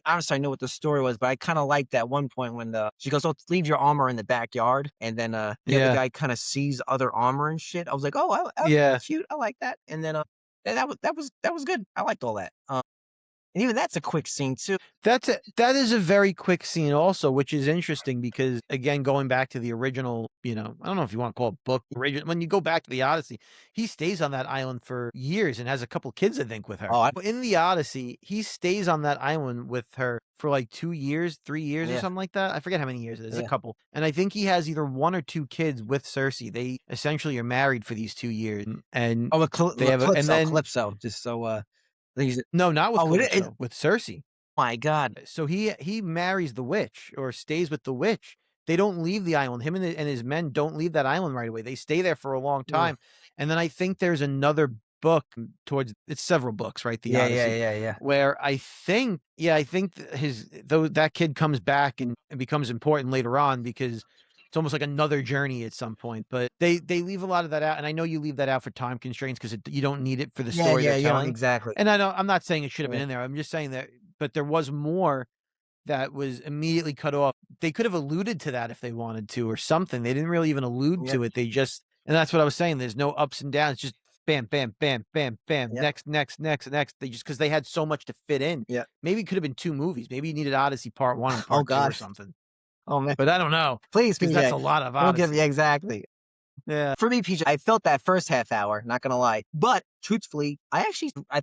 honestly I knew what the story was, but I kind of liked that one point when she goes, "Oh, leave your armor in the backyard," and then the other guy kind of sees other armor and shit. I was like, "Oh, Yeah. that's cute. I like that." And then that was good. I liked all that. And even that's a quick scene too. That is a very quick scene also, which is interesting because again, going back to the original, I don't know if you want to call it book original. When you go back to the Odyssey, he stays on that island for years and has a couple kids, I think, with her. Oh, In the Odyssey, he stays on that island with her for like 2 years, 3 years or Yeah. something like that. I forget how many years it is, a Yeah. couple. And I think he has either 1 or 2 kids with Cersei. They essentially are married for these 2 years. And Oh, they have and then Calypso. Just so I think he's. no, not with Oh, Calypso, with Cersei. My God. So he marries the witch or stays with the witch. They don't leave the island. Him and his men don't leave that island right away. They stay there for a long Yeah. time. And then I think there's another book towards it's several books, right? The Odyssey. Yeah. Where I think that kid comes back and becomes important later on because it's almost like another journey at some point. But they leave a lot of that out, and I know you leave that out for time constraints because you don't need it for the story they're telling. Exactly. And I'm not saying it should have been Yeah. in there. I'm just saying that, but there was more that was immediately cut off. They could have alluded to that if they wanted to or something. They didn't really even allude Yeah. to it. They just, and that's what I was saying. There's no ups and downs. Just bam, bam, bam, bam, bam. Yeah. Next. They just, because they had so much to fit in. Yeah. Maybe it could have been 2 movies. Maybe you needed Odyssey Part 1 and Part 2 or God. something. Oh man. But I don't know. Please, Because PJ. that's a lot of Don't Odyssey. give me exactly. Yeah. For me, PJ, I felt that first half hour, not gonna lie. But truthfully, I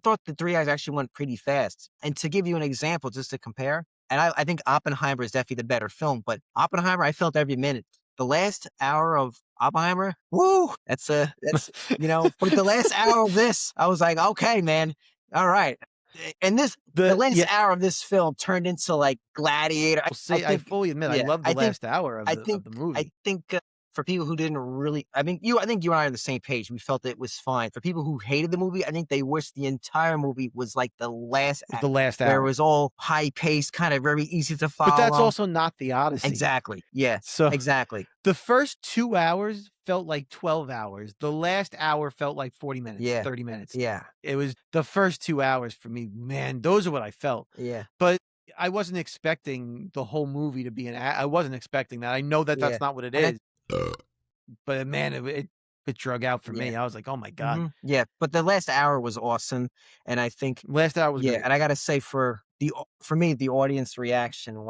thought the 3 hours actually went pretty fast. And to give you an example, just to compare, and I think Oppenheimer is definitely the better film, but Oppenheimer, I felt every minute. The last hour of Oppenheimer, woo, that's but the last hour of this, I was like, okay, man, all right. And the last hour of this film turned into like Gladiator. I fully admit, I love the last hour of the movie. I think for people who didn't really, I think you and I are on the same page. We felt it was fine. For people who hated the movie, I think they wish the entire movie was like the last Was act, the last where it hour. was all high paced, kind of very easy to But that's follow. also not the Odyssey. Exactly. Yeah. So Exactly. the first 2 hours felt like 12 hours. The last hour felt like 40 minutes, Yeah. 30 minutes. Yeah. It was the first 2 hours for me, man, those are what I felt. Yeah. But I wasn't expecting the whole movie to be I wasn't expecting that. I know that Yeah. that's not what it And I, is, but man, it drug out for yeah. me. I was like, "Oh my god." Yeah. But the last hour was awesome. And I think, Last hour was yeah. great. And I got to say, for me, the audience reaction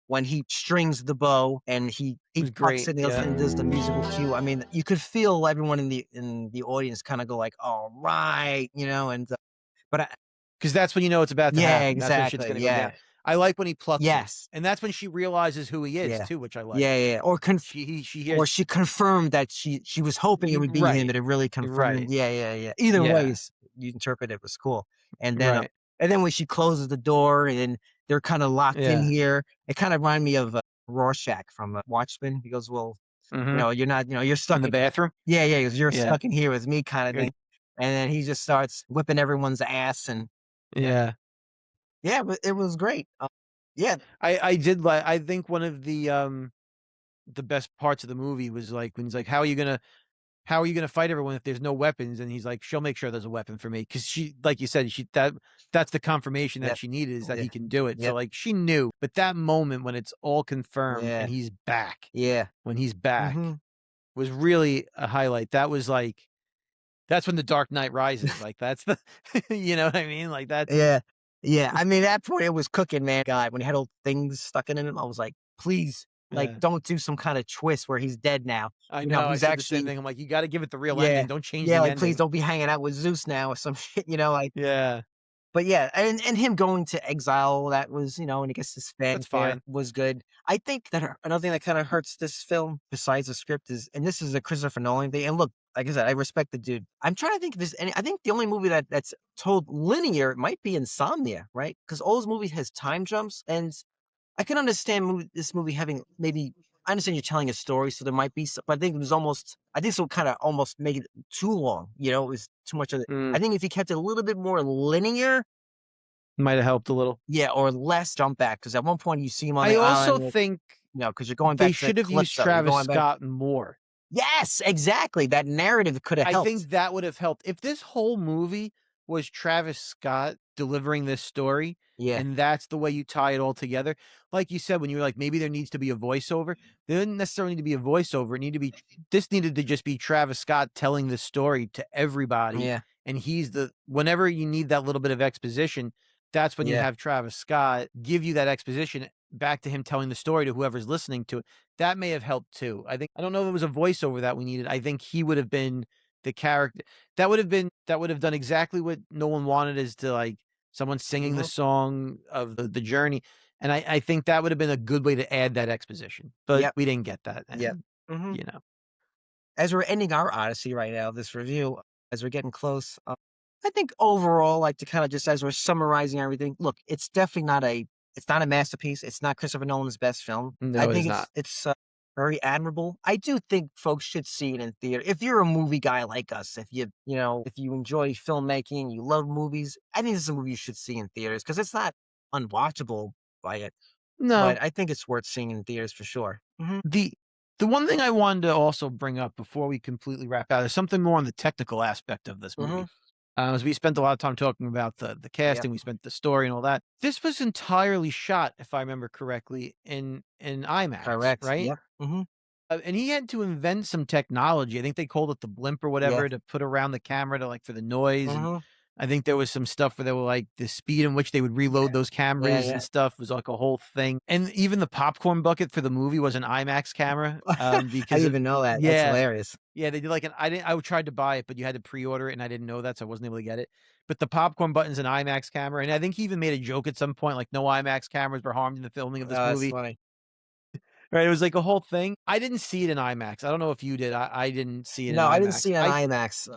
when he strings the bow and It he was plucks great, it yeah. and does the musical cue. I mean, you could feel everyone in the audience kind of go like, "All right," and but I, 'Cause that's when you know it's about to yeah, happen. That's when shit's exactly, gonna go down. yeah, I like when he plucks it, yes, and that's when she realizes who he is yeah, too, which I like. yeah, yeah, She or hears she confirmed that she was hoping it would be him, right, but it really confirmed. right, Yeah, yeah, yeah. Either yeah, ways, you interpret it was cool, and then right, and then when she closes the door and then they're kind of locked in yeah, here, it kind of reminded me of Rorschach from Watchmen. He goes, "Well, mhm. you're not, you're In stuck the in." bathroom? Yeah, yeah, 'cause you're Yeah, stuck in here with me kinda good, thing, and then he just starts whipping everyone's ass and yeah. yeah. Yeah, but it was great. Yeah, I did like I think one of the best parts of the movie was, like, when he's like, how are you gonna fight everyone if there's no weapons?" And he's like, "She'll make sure there's a weapon for me," because she like you said, that's the confirmation that yep, she needed is that yeah, he can do it. So, yep, like, she knew, but that moment when it's all confirmed and yeah, he's back yeah, when he's back mhm, was really a highlight. That was like that's when The Dark Knight Rises, like, that's the you know what I mean? Like, that's yeah, yeah, I mean, at that point, it was cooking, man, God, when he had all things stuck in him, I was like, "Please, like, yeah. don't do some kinda twist where he's dead now." I know, I He's said the same actually thing. I'm like, "You gotta give it the real yeah, ending, don't change yeah, the like, "Please ending." don't be hanging out with Zeus now or some shit," like Yeah, but yeah, and him going to exile, that was, and I guess his that's fanfare fine. was good. I think that another thing that kinda hurts this film, besides the script is and this is a Christopher Nolan thing, and look, like I said, I respect the dude. I'm trying to think if there's any I think the only movie that's told linear might be Insomnia, right? Because all those movies has time jumps, and I can understand this movie having maybe I understand you're telling a story, so there might be some, but I think it was I think this will kinda almost make it too long, it was too much of it. I Mm, think if you kept it a little bit more linear, might've helped a little. yeah, or less jump back, because at one point you see him on I the also island, think because you're going they back to should have used Calypso, you're Travis going back Scott more. yes, exactly, that narrative coulda I helped. think that would have helped. If this whole movie was Travis Scott delivering this story, Yeah, and that's the way you tie it all together, like you said, when you were like, maybe there needs to be a voiceover, there didn't necessarily need to be a voiceover. It needed to be this needed to just be Travis Scott telling this story to everybody. yeah, And he's whenever you need that little bit of exposition, that's when you yeah, have Travis Scott give you that exposition back to him telling the story to whoever's listening to it. That may have helped too. I don't know if it was a voiceover that we needed. I think he would have been the character that would have done exactly what Nolan wanted is to, like, someone singing the mhm, song of the journey, and I think that would have been a good way to add that exposition, but yep, we didn't get that, yep, and, mhm. you know. As we're ending our Odyssey right now, this review, as we're getting close, I think overall, like to kind of just as we're summarizing everything, look, it's not a masterpiece. It's not Christopher Nolan's best film. I No, it is think not. it's very admirable. I do think folks should see it in theater. If you're a movie guy like us, if you enjoy filmmaking, you love movies, I think this is a movie you should see in theaters because it's not unwatchable by it, No. but I think it's worth seeing in theaters for sure. Hmm. The the one thing I wanted to also bring up before we completely wrap out is something more on the technical aspect of this movie. Hmm. As we spent a lot of time talking about the Yep. casting, we spent the story and all that. This was entirely shot, if I remember correctly, in IMAX, Correct. right? Yep. Hmm. And he had to invent some technology. I think they called it the blimp or Yeah. whatever to put around the camera to like for the noise. And Hmm. I think there was some stuff where they were like the speed in which they would reload those Yeah. cameras Yeah. and stuff was like a whole thing. And even the popcorn bucket for the movie was an IMAX camera I because didn't of even know that. That's yeah, hilarious. yeah, they did like I tried to buy it, but you had to pre-order it and I didn't know that, so I wasn't able to get it. But the popcorn button's an IMAX camera, and I think he even made a joke at some point, like no IMAX cameras were harmed in the filming of this That's movie. funny. Right, it was like a whole thing. I didn't see it in IMAX. I don't know if you did. I didn't see it in No, I didn't IMAX. see it on IMAX.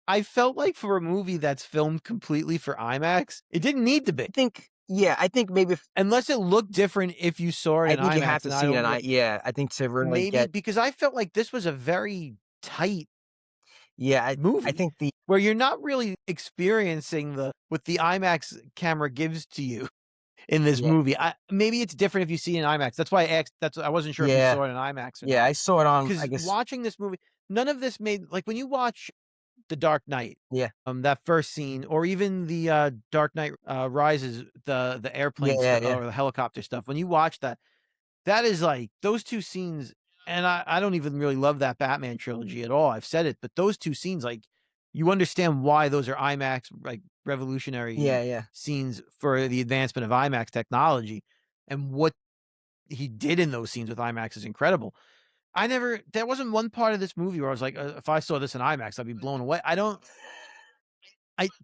I felt like for a movie that's filmed completely for IMAX, it didn't need to be. I think Yeah, I think maybe if Unless it looked different if you saw it I in think you have IMAX, to and I see it, don't and re I think to really maybe get because I felt like this was a very tight yeah, I movie think the where you're not really experiencing what the IMAX camera gives to you in this yeah, movie. Maybe it's different if you see it in IMAX. That's why I asked. I wasn't sure if you yeah, saw it in IMAX or yeah, not. I saw it on, I Because guess watching this movie, none of this made like when you watch The Dark Knight, yeah, that first scene, or even the Dark Knight Rises, the yeah, airplane yeah, stuff yeah, or the helicopter stuff. When you watch that, that is like those two scenes, and I don't even really love that Batman trilogy at all. I've said it, but those two scenes, like, you understand why those are IMAX, like, yeah, revolutionary yeah, scenes for the advancement of IMAX technology, and what he did in those scenes with IMAX is incredible. There wasn't one part of this movie where I was like, if I saw this in IMAX, I'd be blown away.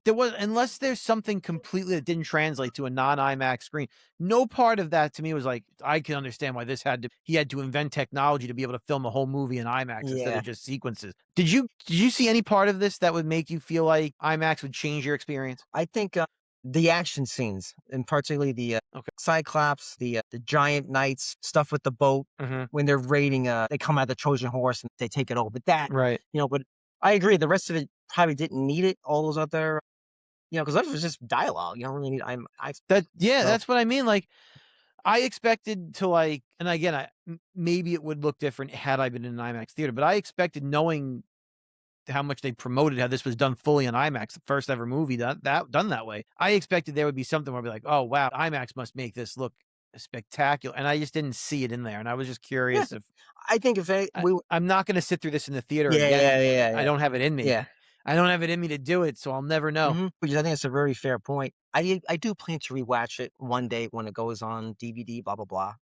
There was, unless there's something completely that didn't translate to a non-IMAX screen, no part of that to me was like, I can understand why he had to invent technology to be able to film a whole movie in IMAX instead yeah. of just sequences. Did you see any part of this that would make you feel like IMAX would change your experience? I think, the action scenes, and particularly the, Okay. Cyclops, the giant knights, stuff with the boat, Mhm. when they're raiding, they come out the Trojan horse and they take it over. That, Right. but I agree, the rest of it probably didn't need it, all those other, because that was just dialogue. You don't really need I Yeah, so that's what I mean. Like, I expected to like, and again, maybe it would look different had I been in an IMAX theater, but I expected, knowing how much they promoted how this was done fully on IMAX, the first ever movie done that way. I expected there would be something where I'd be like, "Oh wow, IMAX must make this look spectacular," and I just didn't see it in there, and I was just yeah, curious if I think if we I'm not gonna sit through this in the theater yeah, yeah, again. yeah, I yeah, don't have it in me. yeah. I don't have it in me to do it, so I'll never know. Because I think it's a very fair point. I do plan to rewatch it one day when it goes on DVD, blah blah blah.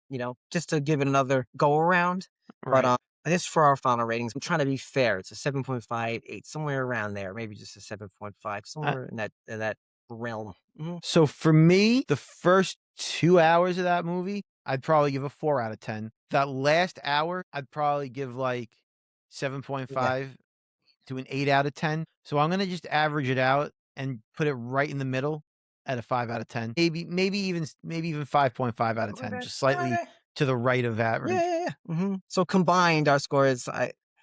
Just to give it another go around. But Right. I guess for our final ratings, I'm trying to be fair. It's a 7.58, somewhere around there, maybe just a 7.5, I somewhere in that realm. So for me, the first 2 hours of that movie, I'd probably give a 4 out of 10. That last hour, I'd probably give, like, Yeah, 7.5 to an 8 out of 10. So I'm gonna just average it out and put it right in the middle at a 5 out of 10. Maybe even 5.5 out of 10, okay, just slightly okay. to the right of Yeah, average. yeah, yeah. So combined, our score is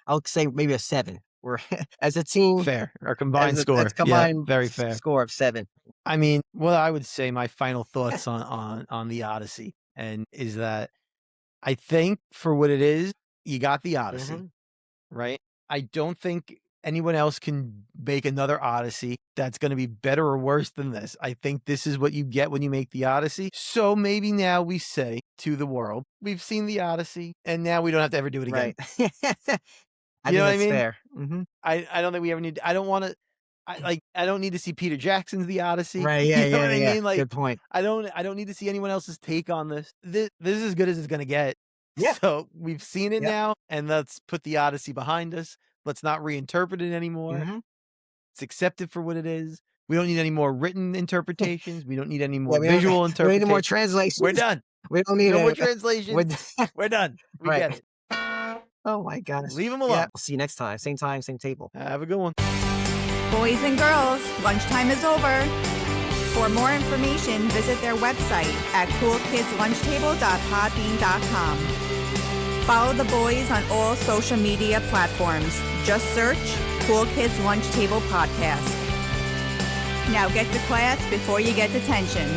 I'll say maybe a 7. We're as a team, Fair. Our as combined a score. Yeah, combined very fair. score of 7. I mean, what I would say my final thoughts on the Odyssey, and is that I think for what it is, you got the Odyssey. hmm Right? I don't think anyone else can make another Odyssey that's gonna be better or worse than this. I think this is what you get when you make the Odyssey. So maybe now we say to the world, "We've seen the Odyssey, and now we don't have to ever do it again." Right. I You know think what I that's mean? fair. I don't think we ever need I don't wanna I don't need to see Peter Jackson's The Odyssey. Right, yeah, You know yeah, what I yeah. mean? Like, Good point. I don't need to see anyone else's take on this. This is as good as it's gonna get. Yeah, So, we've seen it yep. now, and let's put the Odyssey behind us. Let's not reinterpret it anymore. Mhm. It's accepted for what it is. We don't need any more written interpretations. We don't need any Yeah, more visual we don't need more interpretation. We're translations. done. We don't need No more a we're translations. We're done. We right. get it. Oh my gosh. Leave them Yeah, alone. we'll see you next time. Same table. Have a good one. Boys and girls, lunchtime is over. For more information, visit their website at coolkidslunchtable.podbean.com. Follow the boys on all social media platforms. Just search Cool Kids Lunch Table Podcast. Now get to class before you get detention.